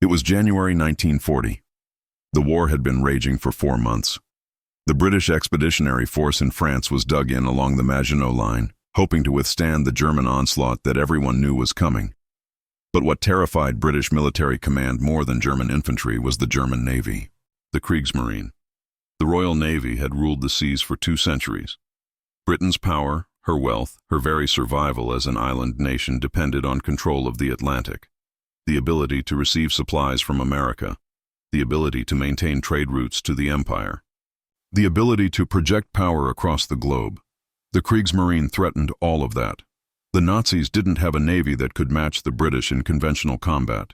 It was January 1940. The war had been raging for 4 months. The British Expeditionary Force in France was dug in along the Maginot Line, hoping to withstand the German onslaught that everyone knew was coming. But what terrified British military command more than German infantry was the German Navy, the Kriegsmarine. The Royal Navy had ruled the seas for 2 centuries. Britain's power, her wealth, her very survival as an island nation depended on control of the Atlantic, the ability to receive supplies from America, the ability to maintain trade routes to the empire, the ability to project power across the globe. The Kriegsmarine threatened all of that. The Nazis didn't have a navy that could match the British in conventional combat.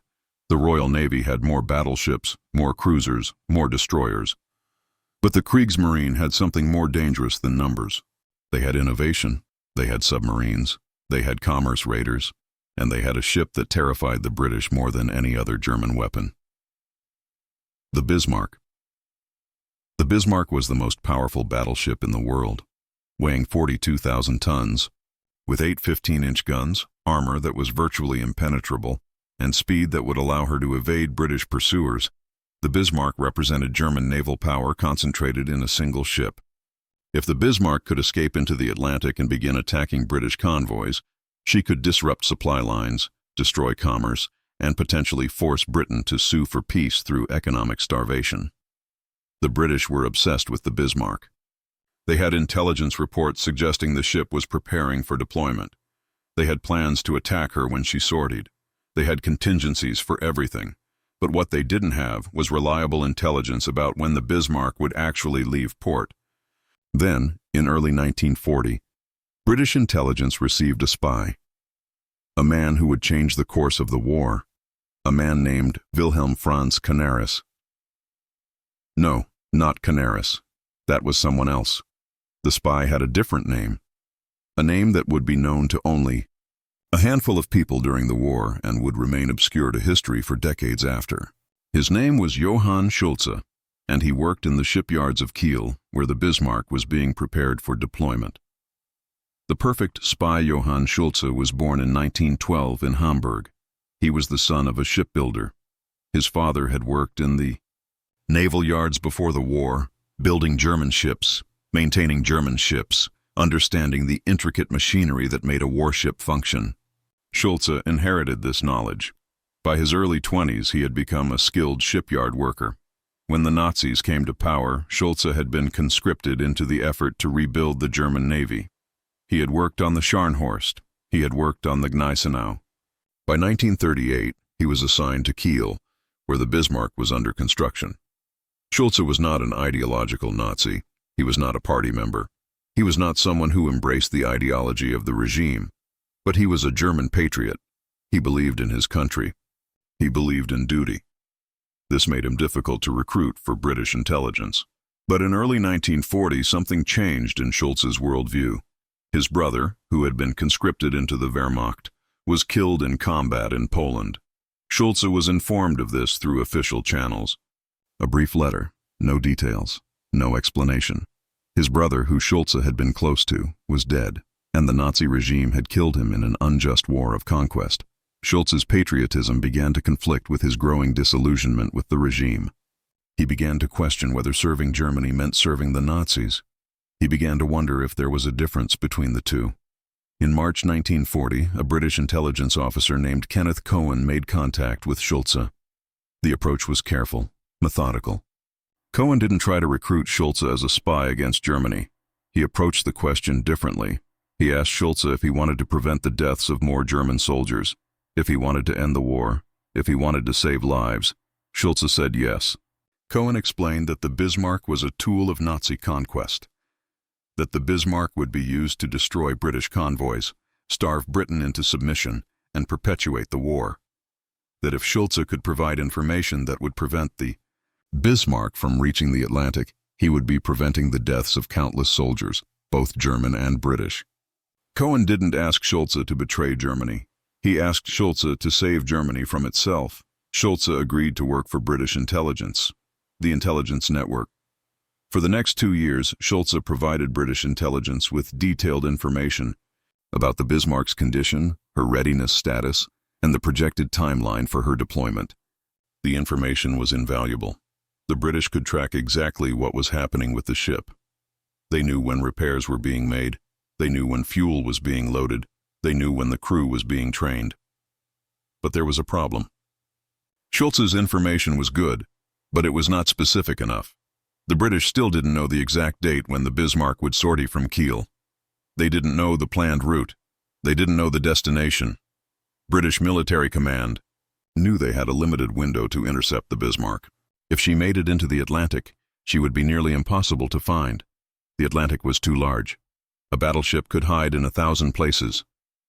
The Royal Navy had more battleships, more cruisers, more destroyers. But the Kriegsmarine had something more dangerous than numbers. They had innovation, they had submarines, they had commerce raiders, and they had a ship that terrified the British more than any other German weapon. The Bismarck. The Bismarck was the most powerful battleship in the world, weighing 42,000 tons, with 8 15-inch guns, armor that was virtually impenetrable, and speed that would allow her to evade British pursuers. The Bismarck represented German naval power concentrated in a single ship. If the Bismarck could escape into the Atlantic and begin attacking British convoys, she could disrupt supply lines, destroy commerce, and potentially force Britain to sue for peace through economic starvation. The British were obsessed with the Bismarck. They had intelligence reports suggesting the ship was preparing for deployment. They had plans to attack her when she sortied. They had contingencies for everything. But what they didn't have was reliable intelligence about when the Bismarck would actually leave port. Then, in early 1940, British intelligence received a spy. A man who would change the course of the war. A man named Wilhelm Franz Canaris. No, not Canaris. That was someone else. The spy had a different name. A name that would be known to only a handful of people during the war and would remain obscure to history for decades after. His name was Johann Schulze, and he worked in the shipyards of Kiel, where the Bismarck was being prepared for deployment. The perfect spy Johann Schulze was born in 1912 in Hamburg. He was the son of a shipbuilder. His father had worked in the naval yards before the war, building German ships, maintaining German ships, understanding the intricate machinery that made a warship function. Schulze inherited this knowledge. By his early 20s, he had become a skilled shipyard worker. When the Nazis came to power, Schulze had been conscripted into the effort to rebuild the German Navy. He had worked on the Scharnhorst. He had worked on the Gneisenau. By 1938, he was assigned to Kiel, where the Bismarck was under construction. Schulze was not an ideological Nazi. He was not a party member. He was not someone who embraced the ideology of the regime. But he was a German patriot. He believed in his country. He believed in duty. This made him difficult to recruit for British intelligence. But in early 1940, something changed in Schulze's worldview. His brother, who had been conscripted into the Wehrmacht, was killed in combat in Poland. Schulze was informed of this through official channels. A brief letter, no details, no explanation. His brother, who Schulze had been close to, was dead, and the Nazi regime had killed him in an unjust war of conquest. Schulze's patriotism began to conflict with his growing disillusionment with the regime. He began to question whether serving Germany meant serving the Nazis. He began to wonder if there was a difference between the two. In March 1940, a British intelligence officer named Kenneth Cohen made contact with Schulze. The approach was careful, methodical. Cohen didn't try to recruit Schulze as a spy against Germany. He approached the question differently. He asked Schulze if he wanted to prevent the deaths of more German soldiers, if he wanted to end the war, if he wanted to save lives. Schulze said yes. Cohen explained that the Bismarck was a tool of Nazi conquest, that the Bismarck would be used to destroy British convoys, starve Britain into submission, and perpetuate the war. That if Schulze could provide information that would prevent the Bismarck from reaching the Atlantic, he would be preventing the deaths of countless soldiers, both German and British. Cohen didn't ask Schulze to betray Germany. He asked Schulze to save Germany from itself. Schulze agreed to work for British intelligence, the intelligence network. For the next 2 years, Schulze provided British intelligence with detailed information about the Bismarck's condition, her readiness status, and the projected timeline for her deployment. The information was invaluable. The British could track exactly what was happening with the ship. They knew when repairs were being made. They knew when fuel was being loaded. They knew when the crew was being trained. But there was a problem. Schultz's information was good, but it was not specific enough. The British still didn't know the exact date when the Bismarck would sortie from Kiel. They didn't know the planned route. They didn't know the destination. British military command knew they had a limited window to intercept the Bismarck. If she made it into the Atlantic, she would be nearly impossible to find. The Atlantic was too large. A battleship could hide in 1,000 places.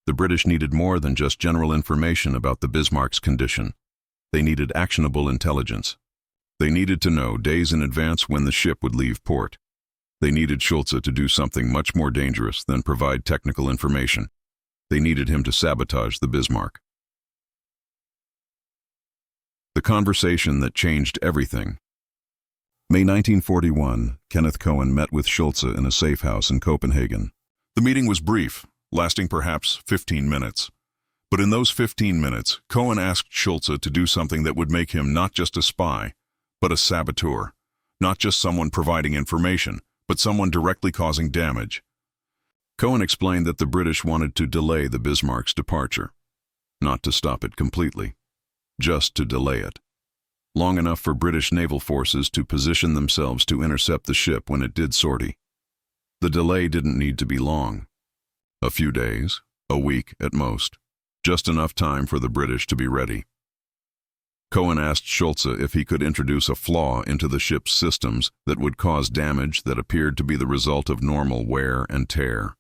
The British needed more than just general information about the Bismarck's condition. They needed actionable intelligence. They needed to know days in advance when the ship would leave port. They needed Schulze to do something much more dangerous than provide technical information. They needed him to sabotage the Bismarck. The conversation that changed everything. May 1941, Kenneth Cohen met with Schulze in a safe house in Copenhagen. The meeting was brief, lasting perhaps 15 minutes. But in those 15 minutes, Cohen asked Schulze to do something that would make him not just a spy, but a saboteur. Not just someone providing information, but someone directly causing damage. Cohen explained that the British wanted to delay the Bismarck's departure. Not to stop it completely, just to delay it. Long enough for British naval forces to position themselves to intercept the ship when it did sortie. The delay didn't need to be long. A few days, a week at most. Just enough time for the British to be ready. Cohen asked Schulze if he could introduce a flaw into the ship's systems that would cause damage that appeared to be the result of normal wear and tear.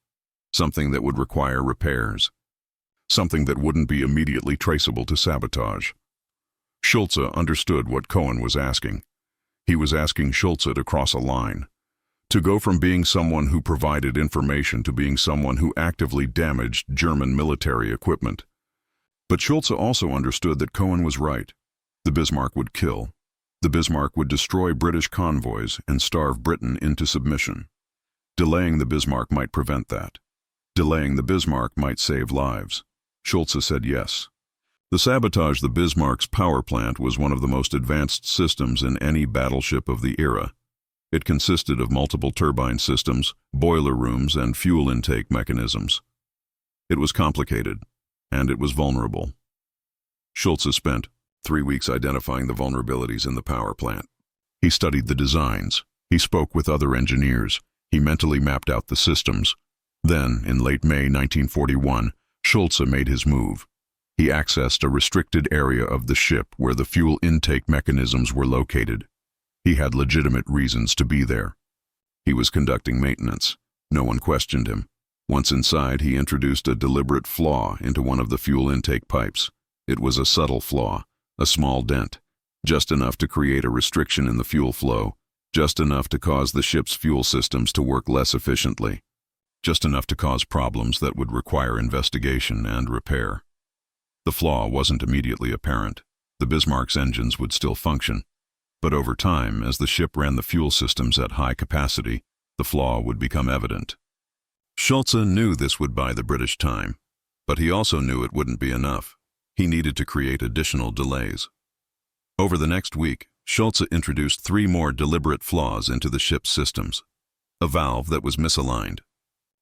Something that would require repairs. Something that wouldn't be immediately traceable to sabotage. Schulze understood what Cohen was asking. He was asking Schulze to cross a line. To go from being someone who provided information to being someone who actively damaged German military equipment. But Schulze also understood that Cohen was right. The Bismarck would kill. The Bismarck would destroy British convoys and starve Britain into submission. Delaying the Bismarck might prevent that. Delaying the Bismarck might save lives. Schulze said yes. The sabotage the Bismarck's power plant was one of the most advanced systems in any battleship of the era. It consisted of multiple turbine systems, boiler rooms, and fuel intake mechanisms. It was complicated, and it was vulnerable. Schulze spent 3 weeks identifying the vulnerabilities in the power plant. He studied the designs. He spoke with other engineers. He mentally mapped out the systems. Then, in late May 1941, Schulze made his move. He accessed a restricted area of the ship where the fuel intake mechanisms were located. He had legitimate reasons to be there. He was conducting maintenance. No one questioned him. Once inside, he introduced a deliberate flaw into one of the fuel intake pipes. It was a subtle flaw, a small dent, just enough to create a restriction in the fuel flow, just enough to cause the ship's fuel systems to work less efficiently, just enough to cause problems that would require investigation and repair. The flaw wasn't immediately apparent. The Bismarck's engines would still function. But over time, as the ship ran the fuel systems at high capacity, the flaw would become evident. Schulze knew this would buy the British time, but he also knew it wouldn't be enough. He needed to create additional delays. Over the next week, Schulze introduced 3 more deliberate flaws into the ship's systems. A valve that was misaligned,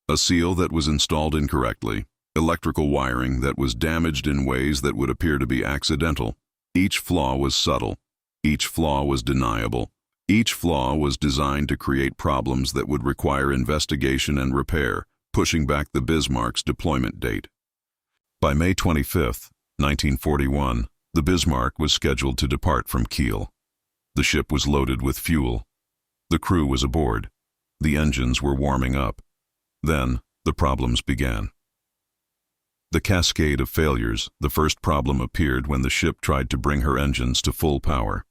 a seal that was installed incorrectly, electrical wiring that was damaged in ways that would appear to be accidental. Each flaw was subtle. Each flaw was deniable. Each flaw was designed to create problems that would require investigation and repair, pushing back the Bismarck's deployment date. By May 25, 1941, the Bismarck was scheduled to depart from Kiel. The ship was loaded with fuel. The crew was aboard. The engines were warming up. Then, the problems began. The cascade of failures. The first problem appeared when the ship tried to bring her engines to full power.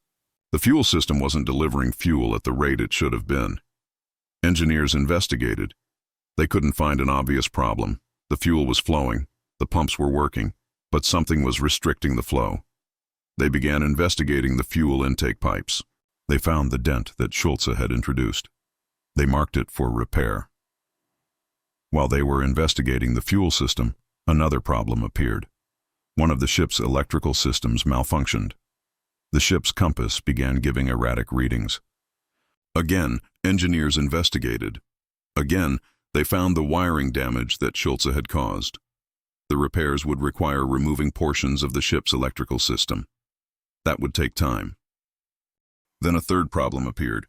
The fuel system wasn't delivering fuel at the rate it should have been. Engineers investigated. They couldn't find an obvious problem. The fuel was flowing, the pumps were working, but something was restricting the flow. They began investigating the fuel intake pipes. They found the dent that Schulze had introduced. They marked it for repair. While they were investigating the fuel system, another problem appeared. One of the ship's electrical systems malfunctioned. The ship's compass began giving erratic readings. Again, engineers investigated. Again, they found the wiring damage that Schulze had caused. The repairs would require removing portions of the ship's electrical system. That would take time. Then a third problem appeared.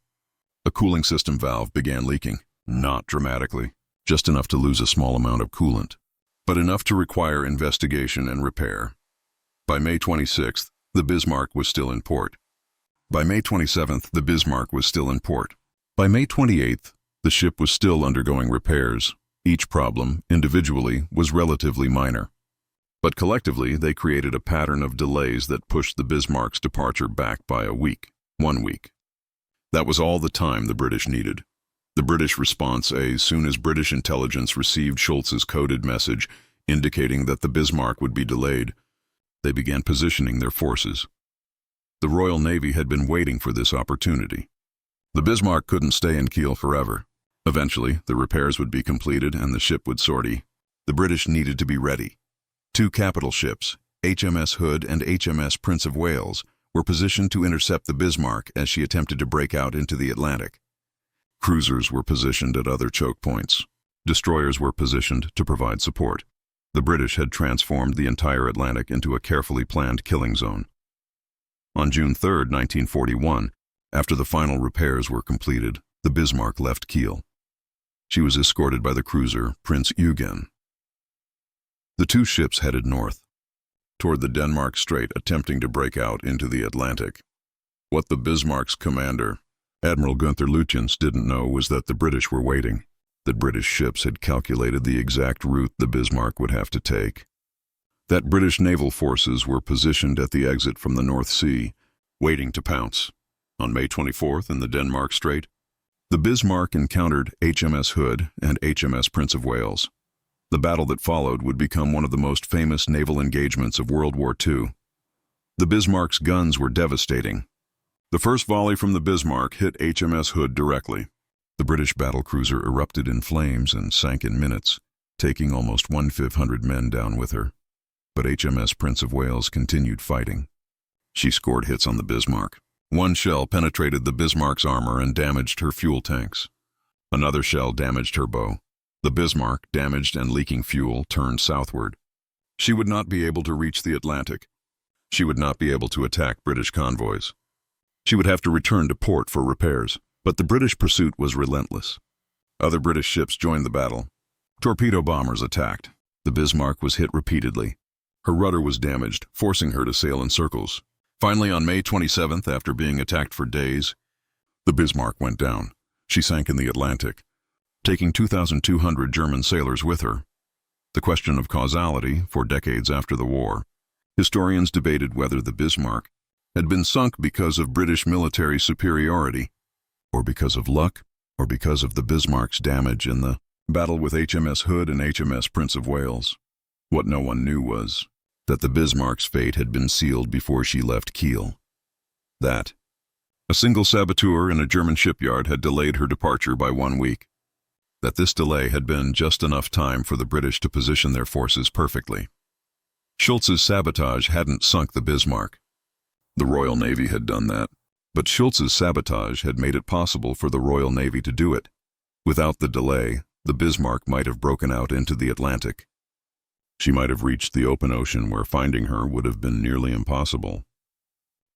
A cooling system valve began leaking, not dramatically, just enough to lose a small amount of coolant, but enough to require investigation and repair. By May 26th, the Bismarck was still in port. By May 27th, the Bismarck was still in port. By May 28th, the ship was still undergoing repairs. Each problem, individually, was relatively minor. But collectively, they created a pattern of delays that pushed the Bismarck's departure back by a week, 1 week. That was all the time the British needed. The British response, as soon as British intelligence received Schulze's coded message indicating that the Bismarck would be delayed, they began positioning their forces. The Royal Navy had been waiting for this opportunity. The Bismarck couldn't stay in Kiel forever. Eventually, the repairs would be completed and the ship would sortie. The British needed to be ready. 2 capital ships, HMS Hood and HMS Prince of Wales, were positioned to intercept the Bismarck as she attempted to break out into the Atlantic. Cruisers were positioned at other choke points. Destroyers were positioned to provide support. The British had transformed the entire Atlantic into a carefully planned killing zone. On June 3, 1941, after the final repairs were completed, the Bismarck left Kiel. She was escorted by the cruiser Prince Eugen. The 2 ships headed north, toward the Denmark Strait, attempting to break out into the Atlantic. What the Bismarck's commander, Admiral Gunther Lütjens, didn't know was that the British were waiting, that British ships had calculated the exact route the Bismarck would have to take, that British naval forces were positioned at the exit from the North Sea, waiting to pounce. On May 24th, in the Denmark Strait, the Bismarck encountered HMS Hood and HMS Prince of Wales. The battle that followed would become one of the most famous naval engagements of World War II. The Bismarck's guns were devastating. The first volley from the Bismarck hit HMS Hood directly. The British battlecruiser erupted in flames and sank in minutes, taking almost 1,500 men down with her. But HMS Prince of Wales continued fighting. She scored hits on the Bismarck. 1 shell penetrated the Bismarck's armor and damaged her fuel tanks. Another shell damaged her bow. The Bismarck, damaged and leaking fuel, turned southward. She would not be able to reach the Atlantic. She would not be able to attack British convoys. She would have to return to port for repairs, but the British pursuit was relentless. Other British ships joined the battle. Torpedo bombers attacked. The Bismarck was hit repeatedly. Her rudder was damaged, forcing her to sail in circles. Finally, on May 27th, after being attacked for days, the Bismarck went down. She sank in the Atlantic, taking 2,200 German sailors with her. The question of causality, for decades after the war, historians debated whether the Bismarck had been sunk because of British military superiority, or because of luck, or because of the Bismarck's damage in the battle with HMS Hood and HMS Prince of Wales. What no one knew was that the Bismarck's fate had been sealed before she left Kiel. That a single saboteur in a German shipyard had delayed her departure by 1 week. That this delay had been just enough time for the British to position their forces perfectly. Schulze's sabotage hadn't sunk the Bismarck. The Royal Navy had done that, but Schulze's sabotage had made it possible for the Royal Navy to do it. Without the delay, the Bismarck might have broken out into the Atlantic. She might have reached the open ocean where finding her would have been nearly impossible.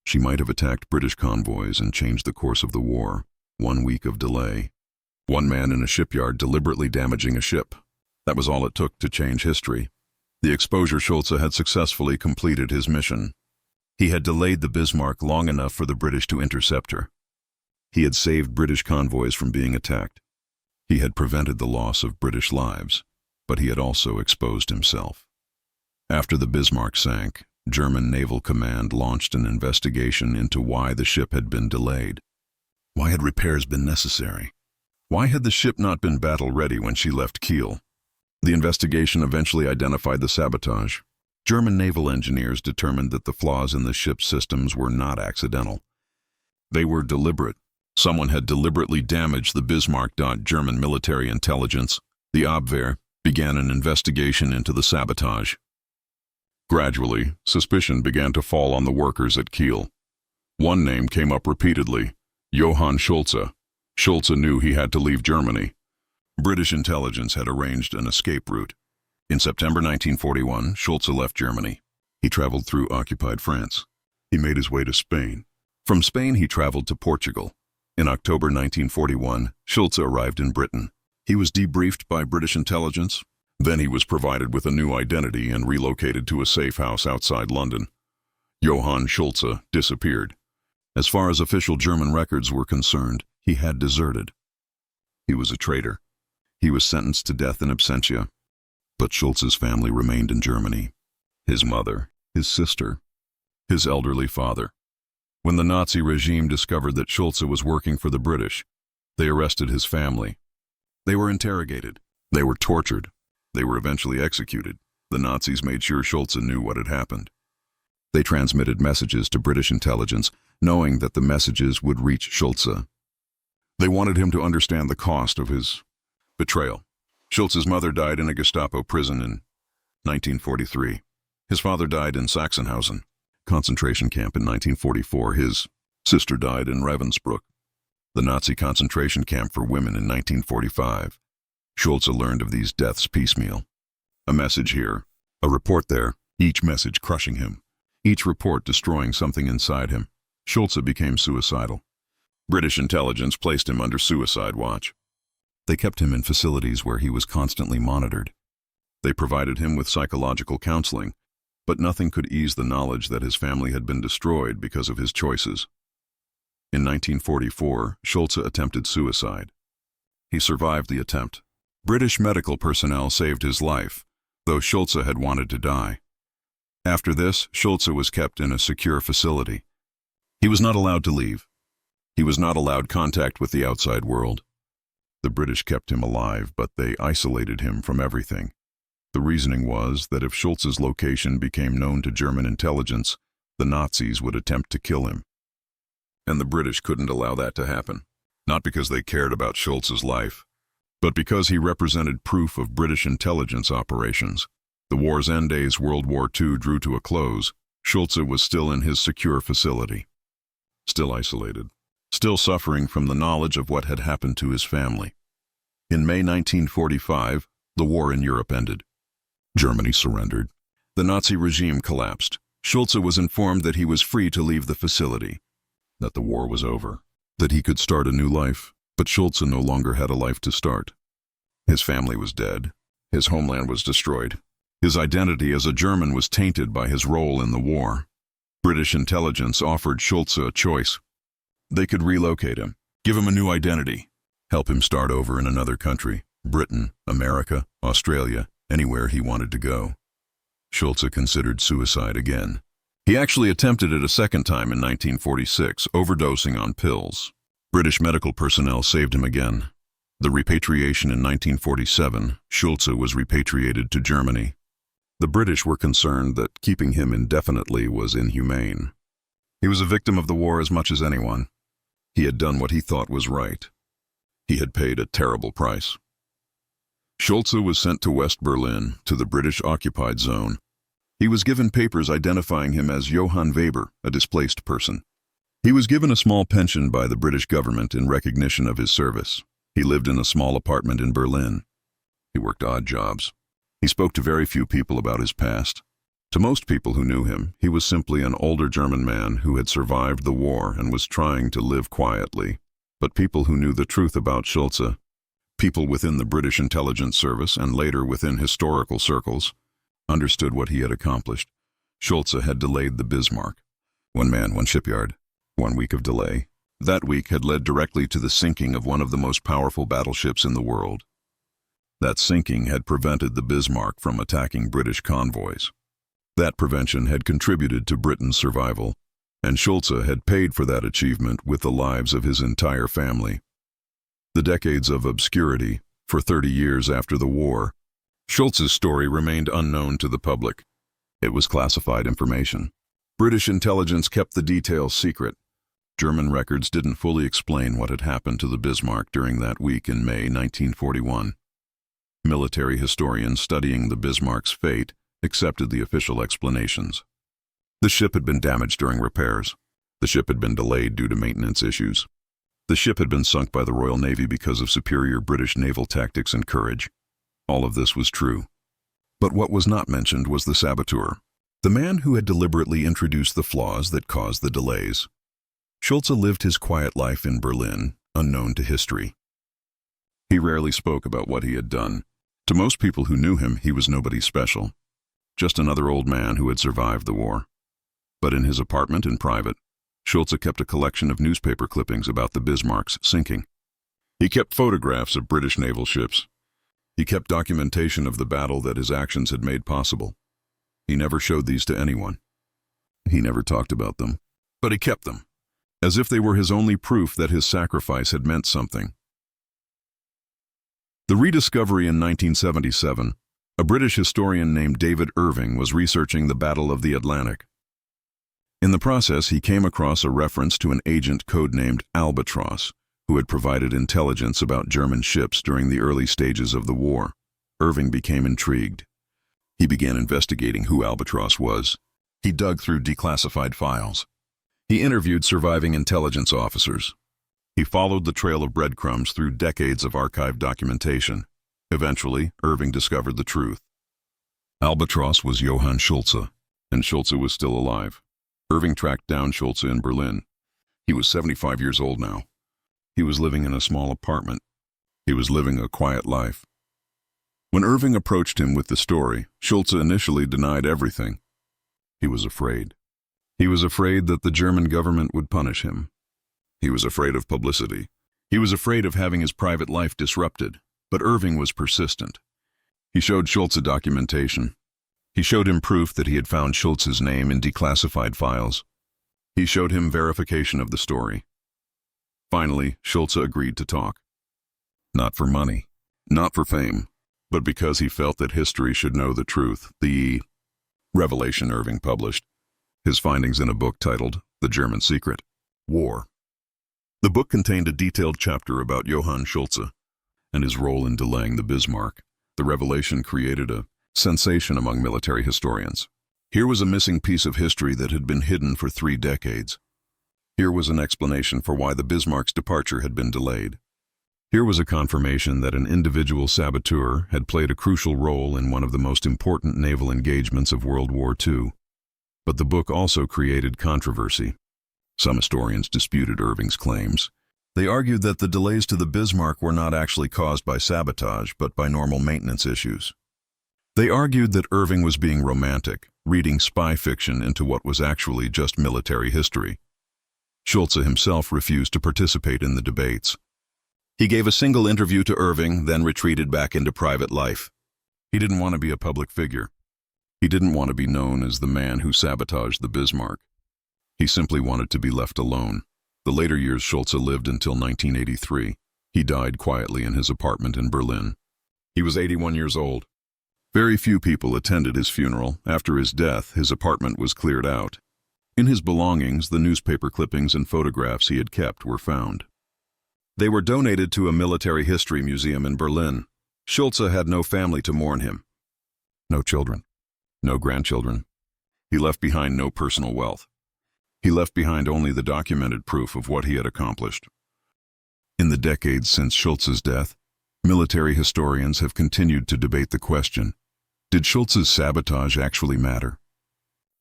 She might have attacked British convoys and changed the course of the war. 1 week of delay. 1 man in a shipyard deliberately damaging a ship. That was all it took to change history. The exposure Schulze had successfully completed his mission. He had delayed the Bismarck long enough for the British to intercept her. He had saved British convoys from being attacked. He had prevented the loss of British lives, but he had also exposed himself. After the Bismarck sank, German Naval Command launched an investigation into why the ship had been delayed. Why had repairs been necessary? Why had the ship not been battle-ready when she left Kiel? The investigation eventually identified the sabotage. German naval engineers determined that the flaws in the ship's systems were not accidental. They were deliberate. Someone had deliberately damaged the Bismarck. German military intelligence, the Abwehr, began an investigation into the sabotage. Gradually, suspicion began to fall on the workers at Kiel. One name came up repeatedly: Johann Schulze. Schulze knew he had to leave Germany. British intelligence had arranged an escape route. In September 1941, Schulze left Germany. He traveled through occupied France. He made his way to Spain. From Spain, he traveled to Portugal. In October 1941, Schulze arrived in Britain. He was debriefed by British intelligence. Then he was provided with a new identity and relocated to a safe house outside London. Johann Schulze disappeared. As far as official German records were concerned, he had deserted. He was a traitor. He was sentenced to death in absentia. But Schulze's family remained in Germany. His mother, his sister, his elderly father. When the Nazi regime discovered that Schulze was working for the British, they arrested his family. They were interrogated. They were tortured. They were eventually executed. The Nazis made sure Schulze knew what had happened. They transmitted messages to British intelligence, knowing that the messages would reach Schulze. They wanted him to understand the cost of his betrayal. Schulze's mother died in a Gestapo prison in 1943. His father died in Sachsenhausen concentration camp in 1944. His sister died in Ravensbrück, the Nazi concentration camp for women, in 1945. Schulze learned of these deaths piecemeal. A message here, a report there, each message crushing him, each report destroying something inside him. Schulze became suicidal. British intelligence placed him under suicide watch. They kept him in facilities where he was constantly monitored. They provided him with psychological counseling, but nothing could ease the knowledge that his family had been destroyed because of his choices. In 1944, Schulze attempted suicide. He survived the attempt. British medical personnel saved his life, though Schulze had wanted to die. After this, Schulze was kept in a secure facility. He was not allowed to leave. He was not allowed contact with the outside world. The British kept him alive, but they isolated him from everything. The reasoning was that if Schulze's location became known to German intelligence, the Nazis would attempt to kill him. And the British couldn't allow that to happen, not because they cared about Schulze's life, but because he represented proof of British intelligence operations. The war's end days, World War II, drew to a close. Schulze was still in his secure facility, still isolated, still suffering from the knowledge of what had happened to his family. In May 1945, the war in Europe ended. Germany surrendered. The Nazi regime collapsed. Schulze was informed that he was free to leave the facility, that the war was over, that he could start a new life, but Schulze no longer had a life to start. His family was dead. His homeland was destroyed. His identity as a German was tainted by his role in the war. British intelligence offered Schulze a choice. They could relocate him, give him a new identity, help him start over in another country, Britain, America, Australia, anywhere he wanted to go. Schulze considered suicide again. He actually attempted it a second time in 1946, overdosing on pills. British medical personnel saved him again. The repatriation in 1947, Schulze was repatriated to Germany. The British were concerned that keeping him indefinitely was inhumane. He was a victim of the war as much as anyone. He had done what he thought was right. He had paid a terrible price. Schulze was sent to West Berlin, to the British-occupied zone. He was given papers identifying him as Johann Weber, a displaced person. He was given a small pension by the British government in recognition of his service. He lived in a small apartment in Berlin. He worked odd jobs. He spoke to very few people about his past. To most people who knew him, he was simply an older German man who had survived the war and was trying to live quietly. But people who knew the truth about Schulze, people within the British intelligence service and later within historical circles, understood what he had accomplished. Schulze had delayed the Bismarck. One man, one shipyard, 1 week of delay. That week had led directly to the sinking of one of the most powerful battleships in the world. That sinking had prevented the Bismarck from attacking British convoys. That prevention had contributed to Britain's survival, and Schulze had paid for that achievement with the lives of his entire family. The decades of obscurity, for 30 years after the war, Schulze's story remained unknown to the public. It was classified information. British intelligence kept the details secret. German records didn't fully explain what had happened to the Bismarck during that week in May 1941. Military historians studying the Bismarck's fate accepted the official explanations. The ship had been damaged during repairs. The ship had been delayed due to maintenance issues. The ship had been sunk by the Royal Navy because of superior British naval tactics and courage. All of this was true. But what was not mentioned was the saboteur, the man who had deliberately introduced the flaws that caused the delays. Schulze lived his quiet life in Berlin, unknown to history. He rarely spoke about what he had done. To most people who knew him, he was nobody special, just another old man who had survived the war. But in his apartment in private, Schulze kept a collection of newspaper clippings about the Bismarck's sinking. He kept photographs of British naval ships. He kept documentation of the battle that his actions had made possible. He never showed these to anyone. He never talked about them, but he kept them, as if they were his only proof that his sacrifice had meant something. The rediscovery in 1977, a British historian named David Irving was researching the Battle of the Atlantic. In the process, he came across a reference to an agent codenamed Albatross, who had provided intelligence about German ships during the early stages of the war. Irving became intrigued. He began investigating who Albatross was. He dug through declassified files. He interviewed surviving intelligence officers. He followed the trail of breadcrumbs through decades of archived documentation. Eventually, Irving discovered the truth. Albatross was Johann Schulze, and Schulze was still alive. Irving tracked down Schulze in Berlin. He was 75 years old now. He was living in a small apartment. He was living a quiet life. When Irving approached him with the story, Schulze initially denied everything. He was afraid. He was afraid that the German government would punish him. He was afraid of publicity. He was afraid of having his private life disrupted. But Irving was persistent. He showed Schulze documentation. He showed him proof that he had found Schulze's name in declassified files. He showed him verification of the story. Finally, Schulze agreed to talk. Not for money, not for fame, but because he felt that history should know the truth. The revelation Irving published his findings in a book titled The German Secret, War. The book contained a detailed chapter about Johann Schulze and his role in delaying the Bismarck. The revelation created a sensation among military historians. Here was a missing piece of history that had been hidden for 3 decades. Here was an explanation for why the Bismarck's departure had been delayed. Here was a confirmation that an individual saboteur had played a crucial role in one of the most important naval engagements of World War II. But the book also created controversy. Some historians disputed Irving's claims. They argued that the delays to the Bismarck were not actually caused by sabotage, but by normal maintenance issues. They argued that Irving was being romantic, reading spy fiction into what was actually just military history. Schulze himself refused to participate in the debates. He gave a single interview to Irving, then retreated back into private life. He didn't want to be a public figure. He didn't want to be known as the man who sabotaged the Bismarck. He simply wanted to be left alone. The later years Schulze lived until 1983. He died quietly in his apartment in Berlin. He was 81 years old. Very few people attended his funeral. After his death, his apartment was cleared out. In his belongings, the newspaper clippings and photographs he had kept were found. They were donated to a military history museum in Berlin. Schulze had no family to mourn him. No children. No grandchildren. He left behind no personal wealth. He left behind only the documented proof of what he had accomplished. In the decades since Schulze's death, military historians have continued to debate the question, did Schulze's sabotage actually matter?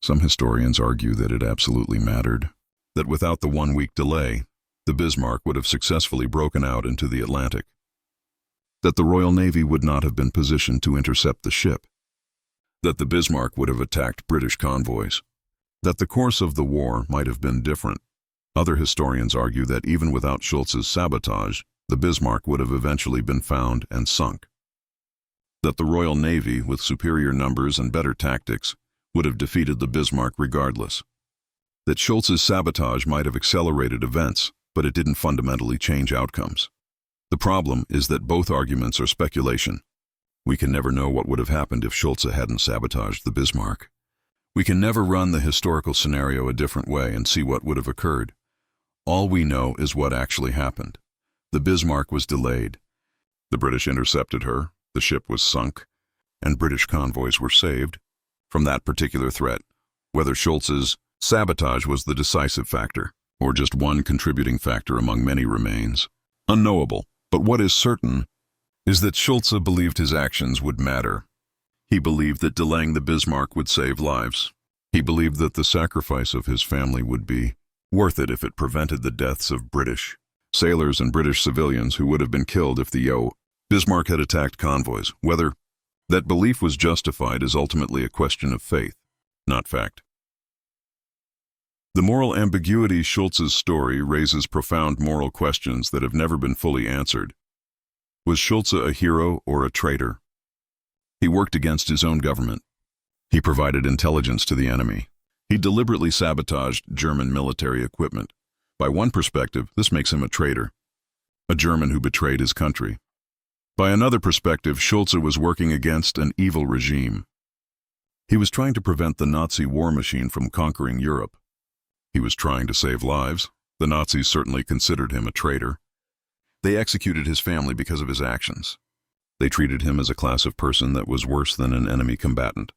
Some historians argue that it absolutely mattered, that without the 1-week delay, the Bismarck would have successfully broken out into the Atlantic, that the Royal Navy would not have been positioned to intercept the ship, that the Bismarck would have attacked British convoys, that the course of the war might have been different. Other historians argue that even without Schulze's sabotage, the Bismarck would have eventually been found and sunk, that the Royal Navy, with superior numbers and better tactics, would have defeated the Bismarck regardless, that Schulze's sabotage might have accelerated events, but it didn't fundamentally change outcomes. The problem is that both arguments are speculation. We can never know what would have happened if Schulze hadn't sabotaged the Bismarck. We can never run the historical scenario a different way and see what would have occurred. All we know is what actually happened. The Bismarck was delayed. The British intercepted her, the ship was sunk, and British convoys were saved from that particular threat. Whether Schulze's Sabotage was the decisive factor, or just one contributing factor among many remains. Unknowable, but what is certain is that Schulze believed his actions would matter. He believed that delaying the Bismarck would save lives. He believed that the sacrifice of his family would be worth it if it prevented the deaths of British sailors and British civilians who would have been killed if the Bismarck had attacked convoys. Whether that belief was justified is ultimately a question of faith, not fact. The moral ambiguity Schulze's story raises profound moral questions that have never been fully answered. Was Schulze a hero or a traitor? He worked against his own government. He provided intelligence to the enemy. He deliberately sabotaged German military equipment. By one perspective, this makes him a traitor, a German who betrayed his country. By another perspective, Schulze was working against an evil regime. He was trying to prevent the Nazi war machine from conquering Europe. He was trying to save lives. The Nazis certainly considered him a traitor. They executed his family because of his actions. They treated him as a class of person that was worse than an enemy combatant.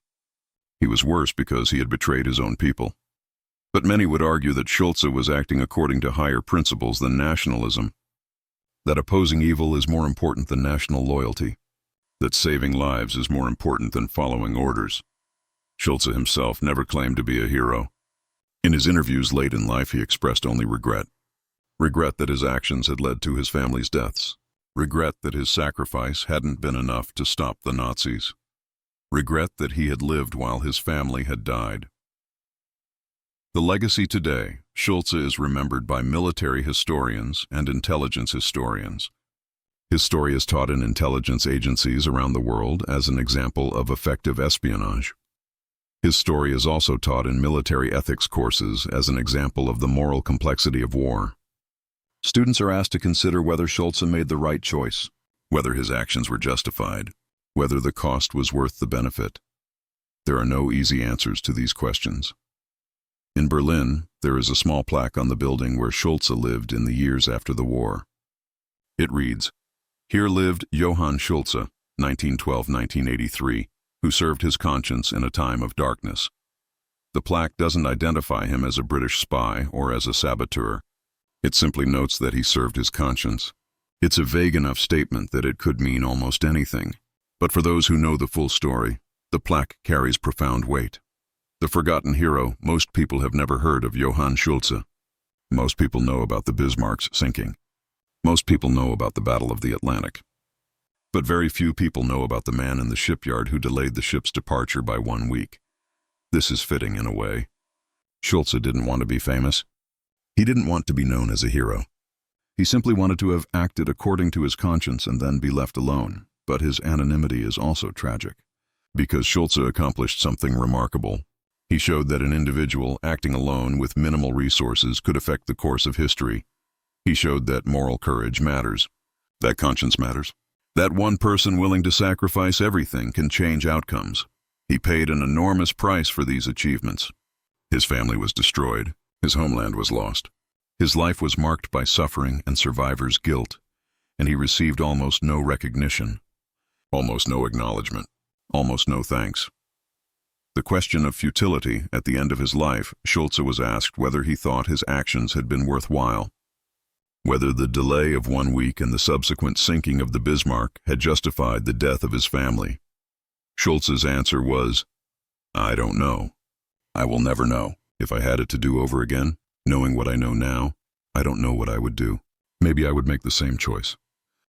He was worse because he had betrayed his own people. But many would argue that Schulze was acting according to higher principles than nationalism, that opposing evil is more important than national loyalty, that saving lives is more important than following orders. Schulze himself never claimed to be a hero. In his interviews late in life, he expressed only regret. Regret that his actions had led to his family's deaths. Regret that his sacrifice hadn't been enough to stop the Nazis. Regret that he had lived while his family had died. The legacy today, Schulze is remembered by military historians and intelligence historians. His story is taught in intelligence agencies around the world as an example of effective espionage. His story is also taught in military ethics courses as an example of the moral complexity of war. Students are asked to consider whether Schulze made the right choice, whether his actions were justified, whether the cost was worth the benefit. There are no easy answers to these questions. In Berlin, there is a small plaque on the building where Schulze lived in the years after the war. It reads, "Here lived Johann Schulze, 1912-1983, who served his conscience in a time of darkness." The plaque doesn't identify him as a British spy or as a saboteur. It simply notes that he served his conscience. It's a vague enough statement that it could mean almost anything. But for those who know the full story, the plaque carries profound weight. The forgotten hero, most people have never heard of Johann Schulze. Most people know about the Bismarck's sinking. Most people know about the Battle of the Atlantic. But very few people know about the man in the shipyard who delayed the ship's departure by 1 week. This is fitting in a way. Schulze didn't want to be famous. He didn't want to be known as a hero. He simply wanted to have acted according to his conscience and then be left alone. But his anonymity is also tragic. Because Schulze accomplished something remarkable. He showed that an individual acting alone with minimal resources could affect the course of history. He showed that moral courage matters, that conscience matters, that one person willing to sacrifice everything can change outcomes. He paid an enormous price for these achievements. His family was destroyed. His homeland was lost. His life was marked by suffering and survivors' guilt, and he received almost no recognition, almost no acknowledgement, almost no thanks. The question of futility, at the end of his life, Schulze was asked whether he thought his actions had been worthwhile, whether the delay of 1 week and the subsequent sinking of the Bismarck had justified the death of his family. Schulze's answer was, "I don't know. I will never know. If I had it to do over again, knowing what I know now, I don't know what I would do. Maybe I would make the same choice.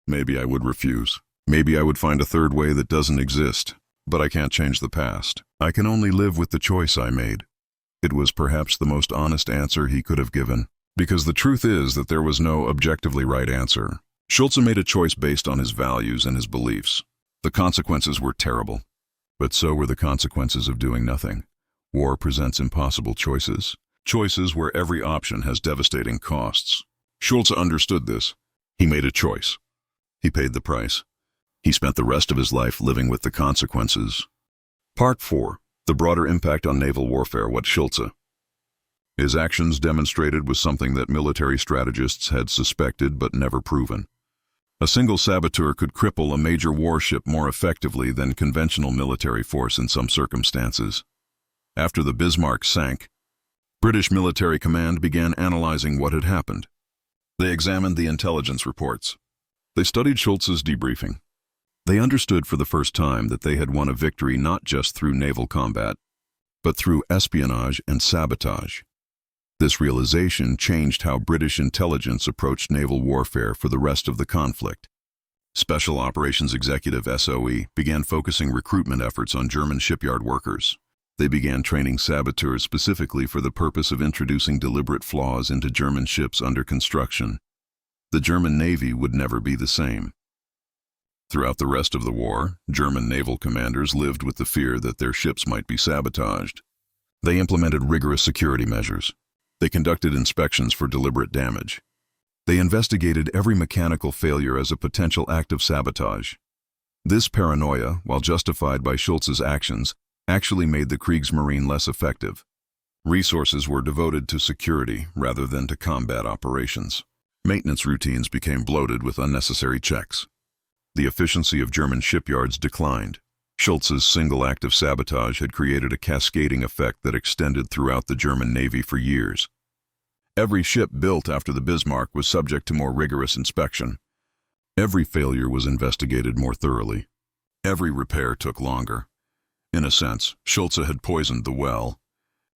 Maybe I would refuse. Maybe I would find a third way that doesn't exist. But I can't change the past. I can only live with the choice I made." It was perhaps the most honest answer he could have given, because the truth is that there was no objectively right answer. Schulze made a choice based on his values and his beliefs. The consequences were terrible, but so were the consequences of doing nothing. War presents impossible choices, choices where every option has devastating costs. Schulze understood this. He made a choice. He paid the price. He spent the rest of his life living with the consequences. Part 4. The broader impact on naval warfare. What Schulze? His actions demonstrated was something that military strategists had suspected but never proven. A single saboteur could cripple a major warship more effectively than conventional military force in some circumstances. After the Bismarck sank, British military command began analyzing what had happened. They examined the intelligence reports. They studied Schultz's debriefing. They understood for the first time that they had won a victory not just through naval combat, but through espionage and sabotage. This realization changed how British intelligence approached naval warfare for the rest of the conflict. Special Operations Executive (SOE) began focusing recruitment efforts on German shipyard workers. They began training saboteurs specifically for the purpose of introducing deliberate flaws into German ships under construction. The German Navy would never be the same. Throughout the rest of the war, German naval commanders lived with the fear that their ships might be sabotaged. They implemented rigorous security measures. They conducted inspections for deliberate damage. They investigated every mechanical failure as a potential act of sabotage. This paranoia, while justified by Schultz's actions, actually made the Kriegsmarine less effective. Resources were devoted to security rather than to combat operations. Maintenance routines became bloated with unnecessary checks. The efficiency of German shipyards declined. Schultz's single act of sabotage had created a cascading effect that extended throughout the German Navy for years. Every ship built after the Bismarck was subject to more rigorous inspection. Every failure was investigated more thoroughly. Every repair took longer. In a sense, Schulze had poisoned the well.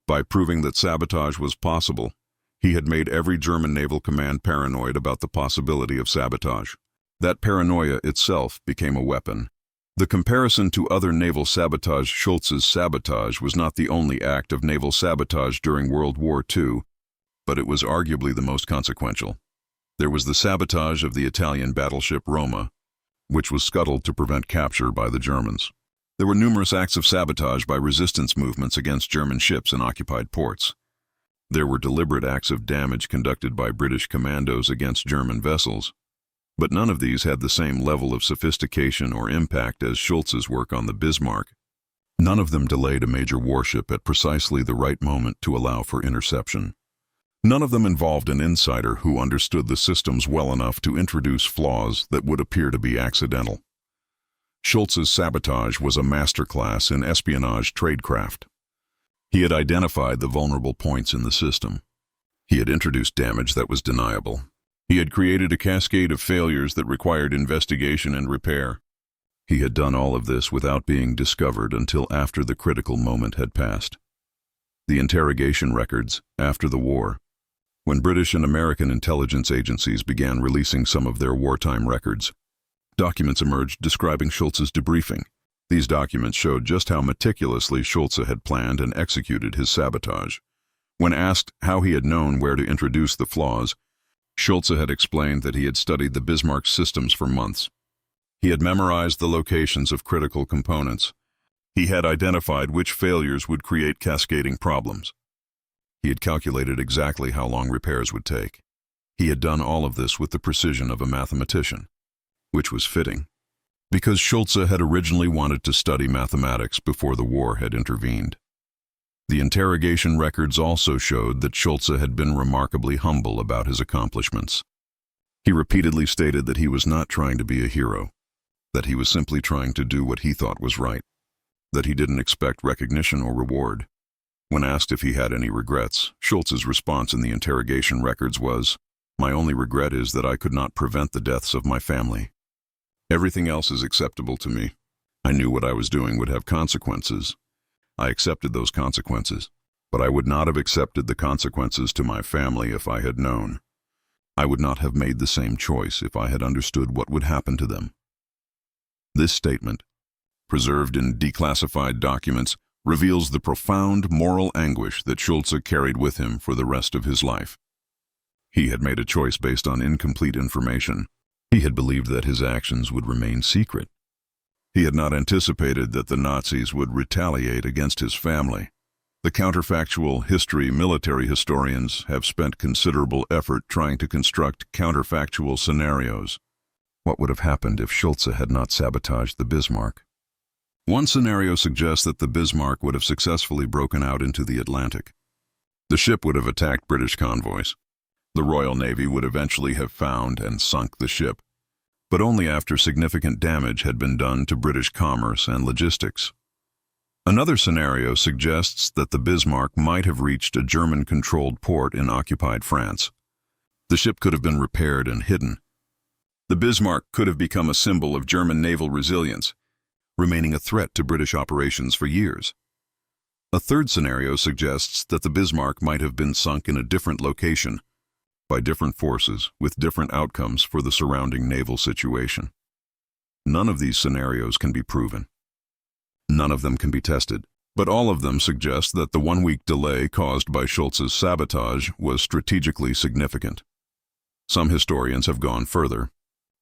By proving that sabotage was possible, he had made every German naval command paranoid about the possibility of sabotage. That paranoia itself became a weapon. The comparison to other naval sabotage, Schultz's sabotage was not the only act of naval sabotage during World War II, but it was arguably the most consequential. There was the sabotage of the Italian battleship Roma, which was scuttled to prevent capture by the Germans. There were numerous acts of sabotage by resistance movements against German ships in occupied ports. There were deliberate acts of damage conducted by British commandos against German vessels, but none of these had the same level of sophistication or impact as Schultz's work on the Bismarck. None of them delayed a major warship at precisely the right moment to allow for interception. None of them involved an insider who understood the systems well enough to introduce flaws that would appear to be accidental. Schultz's sabotage was a masterclass in espionage tradecraft. He had identified the vulnerable points in the system. He had introduced damage that was deniable. He had created a cascade of failures that required investigation and repair. He had done all of this without being discovered until after the critical moment had passed. The interrogation records, after the war, when British and American intelligence agencies began releasing some of their wartime records, documents emerged describing Schultz's debriefing. These documents showed just how meticulously Schulze had planned and executed his sabotage. When asked how he had known where to introduce the flaws, Schulze had explained that he had studied the Bismarck systems for months. He had memorized the locations of critical components. He had identified which failures would create cascading problems. He had calculated exactly how long repairs would take. He had done all of this with the precision of a mathematician, which was fitting, because Schulze had originally wanted to study mathematics before the war had intervened. The interrogation records also showed that Schulze had been remarkably humble about his accomplishments. He repeatedly stated that he was not trying to be a hero, that he was simply trying to do what he thought was right, that he didn't expect recognition or reward. When asked if he had any regrets, Schulze's response in the interrogation records was, "My only regret is that I could not prevent the deaths of my family. Everything else is acceptable to me. I knew what I was doing would have consequences. I accepted those consequences, but I would not have accepted the consequences to my family if I had known. I would not have made the same choice if I had understood what would happen to them." This statement, preserved in declassified documents, reveals the profound moral anguish that Schulze carried with him for the rest of his life. He had made a choice based on incomplete information. He had believed that his actions would remain secret. He had not anticipated that the Nazis would retaliate against his family. The counterfactual military historians have spent considerable effort trying to construct counterfactual scenarios. What would have happened if Schulze had not sabotaged the Bismarck? One scenario suggests that the Bismarck would have successfully broken out into the Atlantic. The ship would have attacked British convoys. The Royal Navy would eventually have found and sunk the ship, but only after significant damage had been done to British commerce and logistics. Another scenario suggests that the Bismarck might have reached a German-controlled port in occupied France. The ship could have been repaired and hidden. The Bismarck could have become a symbol of German naval resilience, remaining a threat to British operations for years. A third scenario suggests that the Bismarck might have been sunk in a different location, by different forces, with different outcomes for the surrounding naval situation. None of these scenarios can be proven. None of them can be tested, but all of them suggest that the one-week delay caused by Schultz's sabotage was strategically significant. Some historians have gone further,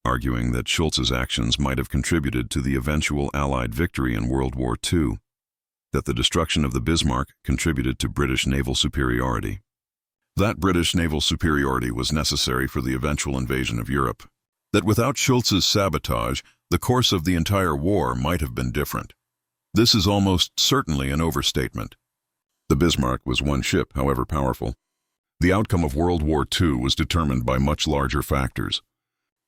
arguing that Schultz's actions might have contributed to the eventual Allied victory in World War II, that the destruction of the Bismarck contributed to British naval superiority. That British naval superiority was necessary for the eventual invasion of Europe. That without Schultz's sabotage, the course of the entire war might have been different. This is almost certainly an overstatement. The Bismarck was one ship, however powerful. The outcome of World War II was determined by much larger factors.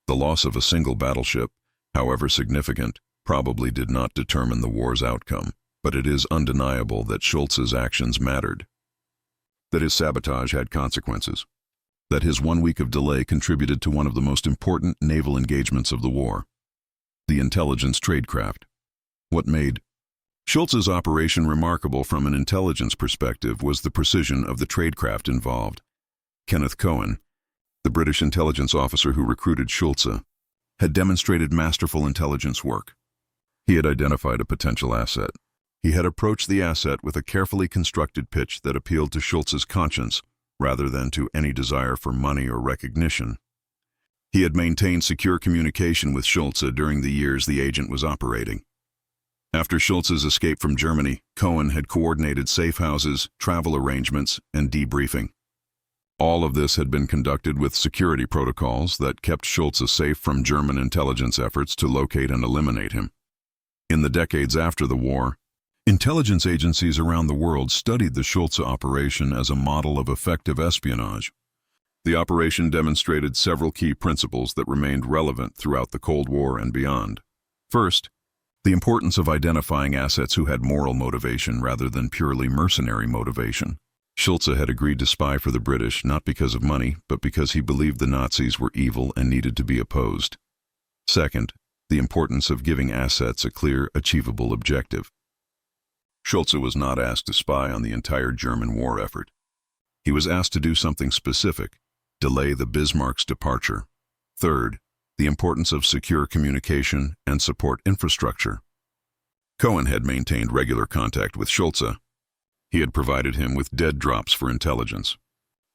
The loss of a single battleship, however significant, probably did not determine the war's outcome, but it is undeniable that Schultz's actions mattered. That his sabotage had consequences. That his 1 week of delay contributed to one of the most important naval engagements of the war. The intelligence tradecraft. What made Schultz's operation remarkable from an intelligence perspective was the precision of the tradecraft involved. Kenneth Cohen, the British intelligence officer who recruited Schulze, had demonstrated masterful intelligence work. He had identified a potential asset. He had approached the asset with a carefully constructed pitch that appealed to Schultz's conscience rather than to any desire for money or recognition. He had maintained secure communication with Schulze during the years the agent was operating. After Schultz's escape from Germany, Cohen had coordinated safe houses, travel arrangements, and debriefing. All of this had been conducted with security protocols that kept Schulze safe from German intelligence efforts to locate and eliminate him. In the decades after the war, intelligence agencies around the world studied the Schulze operation as a model of effective espionage. The operation demonstrated several key principles that remained relevant throughout the Cold War and beyond. First, the importance of identifying assets who had moral motivation rather than purely mercenary motivation. Schulze had agreed to spy for the British not because of money, but because he believed the Nazis were evil and needed to be opposed. Second, the importance of giving assets a clear, achievable objective. Schulze was not asked to spy on the entire German war effort. He was asked to do something specific, delay the Bismarck's departure. Third, the importance of secure communication and support infrastructure. Cohen had maintained regular contact with Schulze. He had provided him with dead drops for intelligence.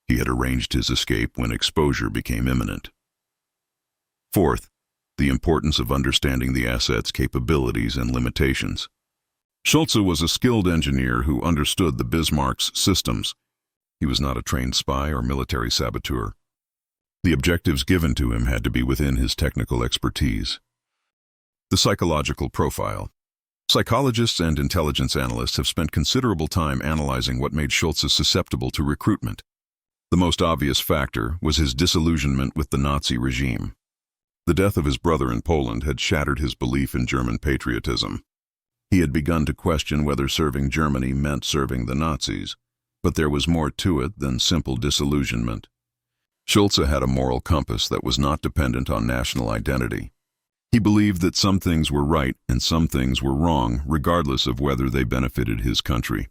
He had arranged his escape when exposure became imminent. Fourth, the importance of understanding the asset's capabilities and limitations. Schulze was a skilled engineer who understood the Bismarck's systems. He was not a trained spy or military saboteur. The objectives given to him had to be within his technical expertise. The psychological profile. Psychologists and intelligence analysts have spent considerable time analyzing what made Schulze susceptible to recruitment. The most obvious factor was his disillusionment with the Nazi regime. The death of his brother in Poland had shattered his belief in German patriotism. He had begun to question whether serving Germany meant serving the Nazis, but there was more to it than simple disillusionment. Schulze had a moral compass that was not dependent on national identity. He believed that some things were right and some things were wrong, regardless of whether they benefited his country.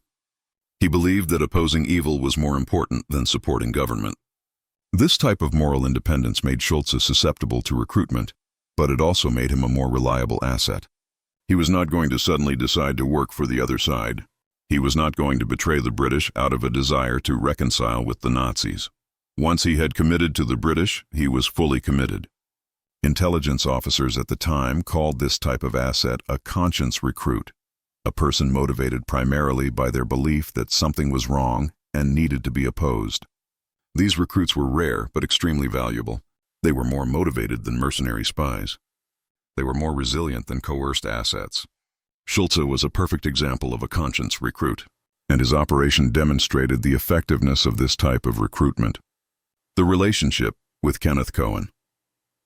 He believed that opposing evil was more important than supporting government. This type of moral independence made Schulze susceptible to recruitment, but it also made him a more reliable asset. He was not going to suddenly decide to work for the other side. He was not going to betray the British out of a desire to reconcile with the Nazis. Once he had committed to the British, he was fully committed. Intelligence officers at the time called this type of asset a conscience recruit, a person motivated primarily by their belief that something was wrong and needed to be opposed. These recruits were rare but extremely valuable. They were more motivated than mercenary spies. They were more resilient than coerced assets. Schulze was a perfect example of a conscience recruit, and his operation demonstrated the effectiveness of this type of recruitment. The relationship with Kenneth Cohen.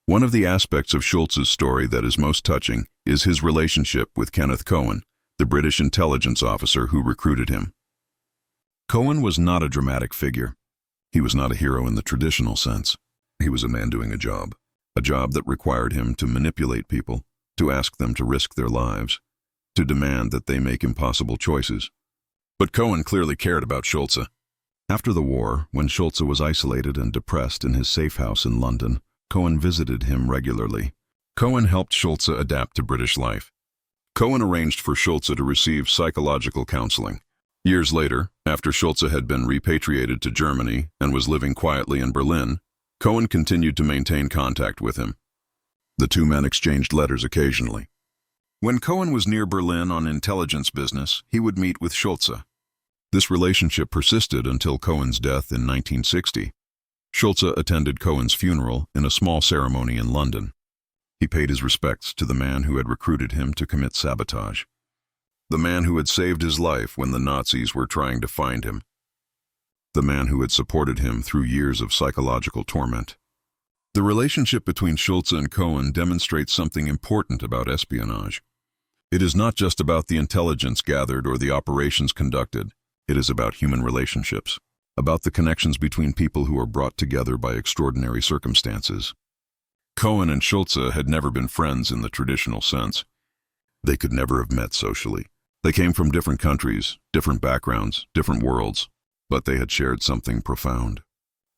One of the aspects of Schulze's story that is most touching is his relationship with Kenneth Cohen, the British intelligence officer who recruited him. Cohen was not a dramatic figure. He was not a hero in the traditional sense. He was a man doing a job that required him to manipulate people, to ask them to risk their lives, to demand that they make impossible choices. But Cohen clearly cared about Schulze. After the war, when Schulze was isolated and depressed in his safe house in London, Cohen visited him regularly. Cohen helped Schulze adapt to British life. Cohen arranged for Schulze to receive psychological counseling. Years later, after Schulze had been repatriated to Germany and was living quietly in Berlin, Cohen continued to maintain contact with him. The two men exchanged letters occasionally. When Cohen was near Berlin on intelligence business, he would meet with Schulze. This relationship persisted until Cohen's death in 1960. Schulze attended Cohen's funeral in a small ceremony in London. He paid his respects to the man who had recruited him to commit sabotage, the man who had saved his life when the Nazis were trying to find him, the man who had supported him through years of psychological torment. The relationship between Schulze and Cohen demonstrates something important about espionage. It is not just about the intelligence gathered or the operations conducted. It is about human relationships, about the connections between people who are brought together by extraordinary circumstances. Cohen and Schulze had never been friends in the traditional sense. They could never have met socially. They came from different countries, different backgrounds, different worlds, but they had shared something profound.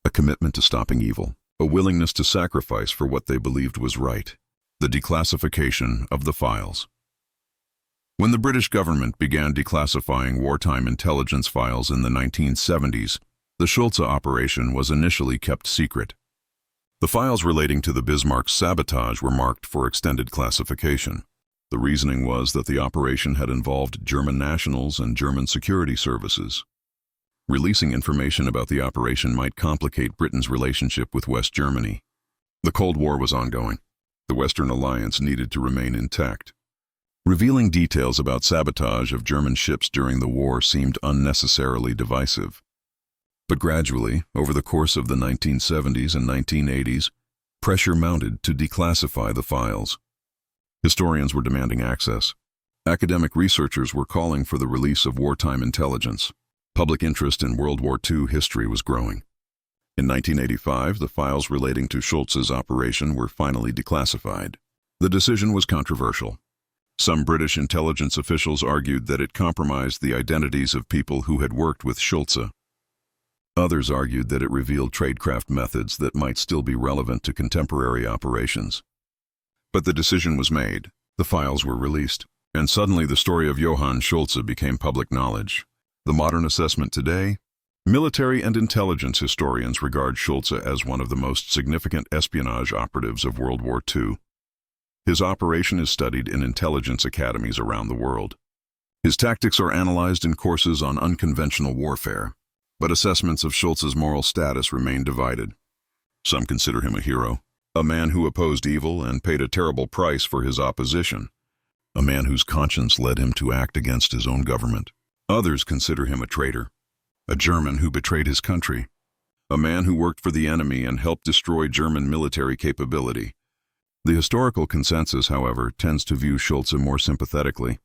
A commitment to stopping evil, a willingness to sacrifice for what they believed was right, the declassification of the files. When the British government began declassifying wartime intelligence files in the 1970s, the Schulze operation was initially kept secret. The files relating to the Bismarck's sabotage were marked for extended classification. The reasoning was that the operation had involved German nationals and German security services. Releasing information about the operation might complicate Britain's relationship with West Germany. The Cold War was ongoing. The Western alliance needed to remain intact. Revealing details about sabotage of German ships during the war seemed unnecessarily divisive. But gradually, over the course of the 1970s and 1980s, pressure mounted to declassify the files. Historians were demanding access. Academic researchers were calling for the release of wartime intelligence. Public interest in World War II history was growing. In 1985, the files relating to Schulze's operation were finally declassified. The decision was controversial. Some British intelligence officials argued that it compromised the identities of people who had worked with Schulze. Others argued that it revealed tradecraft methods that might still be relevant to contemporary operations. But the decision was made, the files were released, and suddenly the story of Johann Schulze became public knowledge. The modern assessment today, military and intelligence historians regard Schulze as one of the most significant espionage operatives of World War II. His operation is studied in intelligence academies around the world. His tactics are analyzed in courses on unconventional warfare, but assessments of Schulze's moral status remain divided. Some consider him a hero, a man who opposed evil and paid a terrible price for his opposition, a man whose conscience led him to act against his own government. Others consider him a traitor, a German who betrayed his country, a man who worked for the enemy and helped destroy German military capability. The historical consensus, however, tends to view Schulze more sympathetically.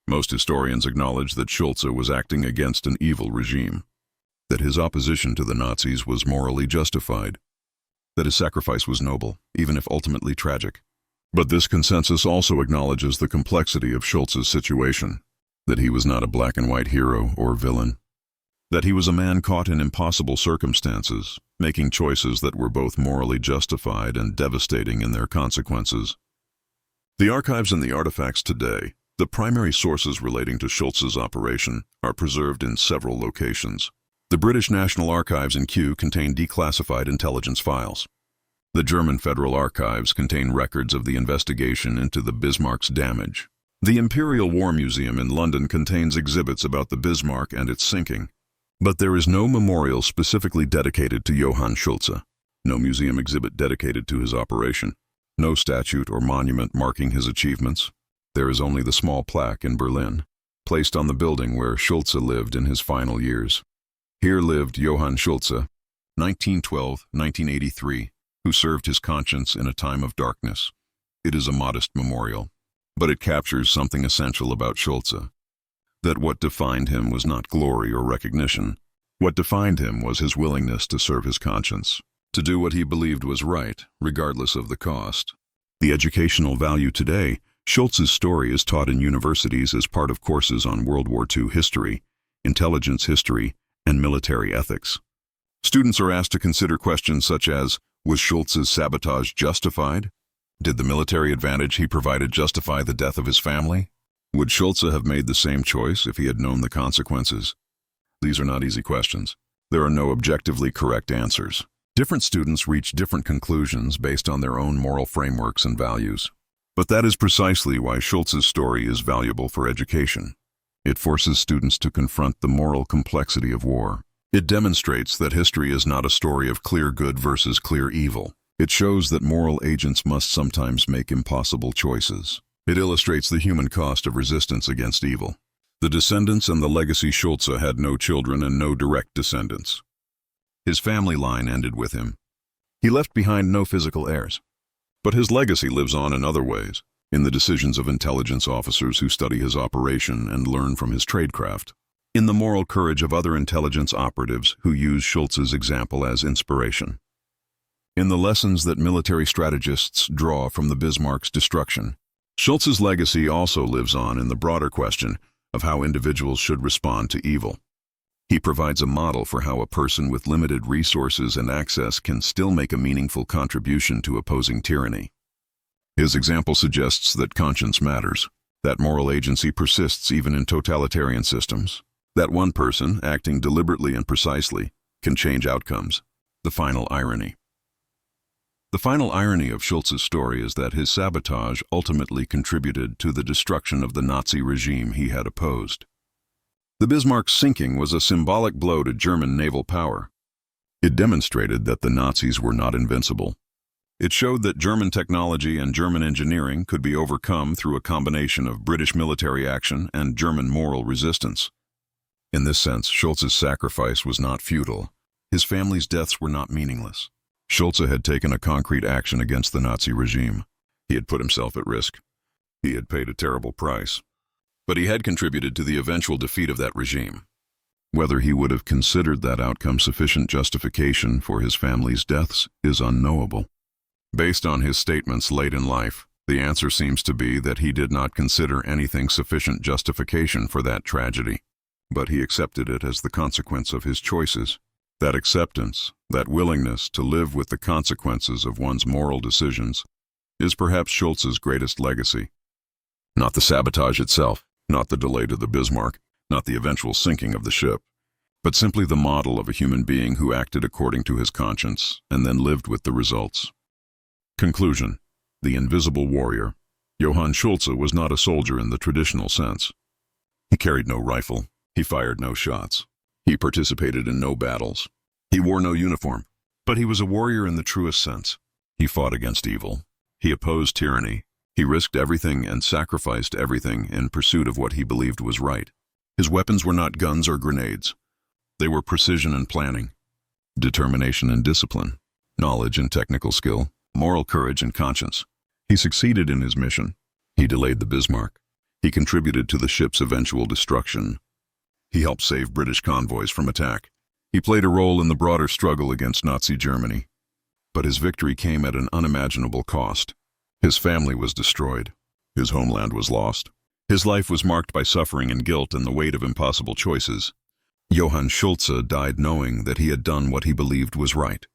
Most historians acknowledge that Schulze was acting against an evil regime, that his opposition to the Nazis was morally justified, that his sacrifice was noble, even if ultimately tragic. But this consensus also acknowledges the complexity of Schulze's situation, that he was not a black-and-white hero or villain, that he was a man caught in impossible circumstances, making choices that were both morally justified and devastating in their consequences. The archives and the artifacts today, the primary sources relating to Schulze's operation, are preserved in several locations. The British National Archives in Kew contain declassified intelligence files. The German Federal Archives contain records of the investigation into the Bismarck's damage. The Imperial War Museum in London contains exhibits about the Bismarck and its sinking. But there is no memorial specifically dedicated to Johann Schulze, no museum exhibit dedicated to his operation, no statute or monument marking his achievements. There is only the small plaque in Berlin, placed on the building where Schulze lived in his final years. Here lived Johann Schulze, 1912-1983, who served his conscience in a time of darkness. It is a modest memorial, But it captures something essential about Schulze. That what defined him was not glory or recognition. What defined him was his willingness to serve his conscience, to do what he believed was right, regardless of the cost. The educational value today, Schulze's story is taught in universities as part of courses on World War II history, intelligence history, and military ethics. Students are asked to consider questions such as, was Schulze's sabotage justified? Did the military advantage he provided justify the death of his family? Would Schulze have made the same choice if he had known the consequences? These are not easy questions. There are no objectively correct answers. Different students reach different conclusions based on their own moral frameworks and values. But that is precisely why Schulze's story is valuable for education. It forces students to confront the moral complexity of war. It demonstrates that history is not a story of clear good versus clear evil. It shows that moral agents must sometimes make impossible choices. It illustrates the human cost of resistance against evil. The descendants and the legacy. Schulze had no children and no direct descendants. His family line ended with him. He left behind no physical heirs. But his legacy lives on in other ways, in the decisions of intelligence officers who study his operation and learn from his tradecraft, in the moral courage of other intelligence operatives who use Schulze's example as inspiration, in the lessons that military strategists draw from the Bismarck's destruction. Schulze's legacy also lives on in the broader question of how individuals should respond to evil. He provides a model for how a person with limited resources and access can still make a meaningful contribution to opposing tyranny. His example suggests that conscience matters, that moral agency persists even in totalitarian systems, that one person, acting deliberately and precisely, can change outcomes. The final irony. The final irony of Schulze's story is that his sabotage ultimately contributed to the destruction of the Nazi regime he had opposed. The Bismarck's sinking was a symbolic blow to German naval power. It demonstrated that the Nazis were not invincible. It showed that German technology and German engineering could be overcome through a combination of British military action and German moral resistance. In this sense, Schulze's sacrifice was not futile. His family's deaths were not meaningless. Schulze had taken a concrete action against the Nazi regime. He had put himself at risk. He had paid a terrible price. But he had contributed to the eventual defeat of that regime. Whether he would have considered that outcome sufficient justification for his family's deaths is unknowable. Based on his statements late in life, the answer seems to be that he did not consider anything sufficient justification for that tragedy, but he accepted it as the consequence of his choices. That acceptance, that willingness to live with the consequences of one's moral decisions, is perhaps Schulze's greatest legacy. Not the sabotage itself, not the delay to the Bismarck, not the eventual sinking of the ship, but simply the model of a human being who acted according to his conscience and then lived with the results. Conclusion. The invisible warrior. Johann Schulze was not a soldier in the traditional sense. He carried no rifle. He fired no shots. He participated in no battles. He wore no uniform. But he was a warrior in the truest sense. He fought against evil. He opposed tyranny. He risked everything and sacrificed everything in pursuit of what he believed was right. His weapons were not guns or grenades. They were precision and planning, determination and discipline, knowledge and technical skill, moral courage and conscience. He succeeded in his mission. He delayed the Bismarck. He contributed to the ship's eventual destruction. He helped save British convoys from attack. He played a role in the broader struggle against Nazi Germany. But his victory came at an unimaginable cost. His family was destroyed. His homeland was lost. His life was marked by suffering and guilt and the weight of impossible choices. Johann Schulze died knowing that he had done what he believed was right.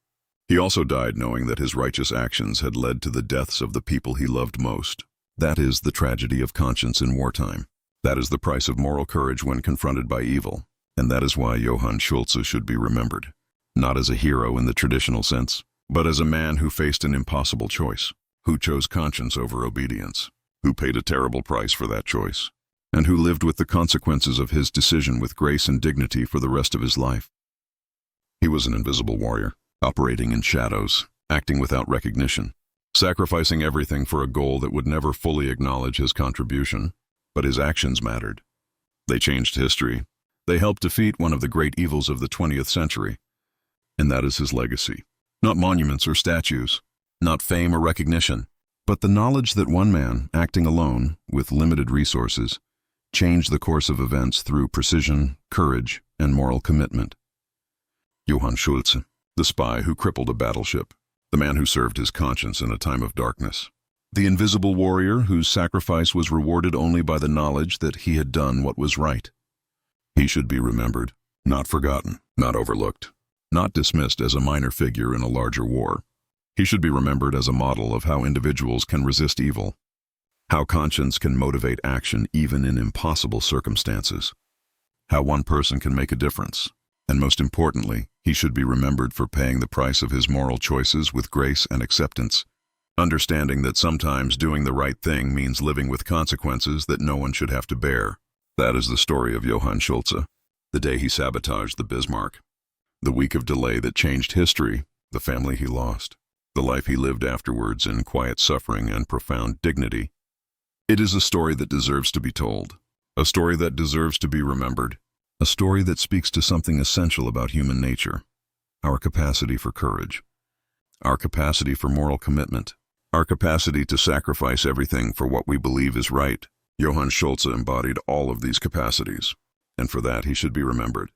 He also died knowing that his righteous actions had led to the deaths of the people he loved most. That is the tragedy of conscience in wartime. That is the price of moral courage when confronted by evil. And that is why Johann Schulze should be remembered. Not as a hero in the traditional sense, but as a man who faced an impossible choice, who chose conscience over obedience, who paid a terrible price for that choice, and who lived with the consequences of his decision with grace and dignity for the rest of his life. He was an invisible warrior, operating in shadows, acting without recognition, sacrificing everything for a goal that would never fully acknowledge his contribution, but his actions mattered. They changed history. They helped defeat one of the great evils of the 20th century. And that is his legacy. Not monuments or statues, not fame or recognition, But the knowledge that one man, acting alone, with limited resources, changed the course of events through precision, courage, and moral commitment. Johann Schulze, the spy who crippled a battleship, the man who served his conscience in a time of darkness, the invisible warrior whose sacrifice was rewarded only by the knowledge that he had done what was right. He should be remembered, not forgotten, not overlooked, not dismissed as a minor figure in a larger war. He should be remembered as a model of how individuals can resist evil, how conscience can motivate action even in impossible circumstances, how one person can make a difference, and most importantly, he should be remembered for paying the price of his moral choices with grace and acceptance, understanding that sometimes doing the right thing means living with consequences that no one should have to bear. That is the story of Johann Schulze, the day he sabotaged the Bismarck, the week of delay that changed history, the family he lost, the life he lived afterwards in quiet suffering and profound dignity. It is a story that deserves to be told, a story that deserves to be remembered, a story that speaks to something essential about human nature, our capacity for courage, our capacity for moral commitment, our capacity to sacrifice everything for what we believe is right. Johann Schulze embodied all of these capacities, and for that he should be remembered.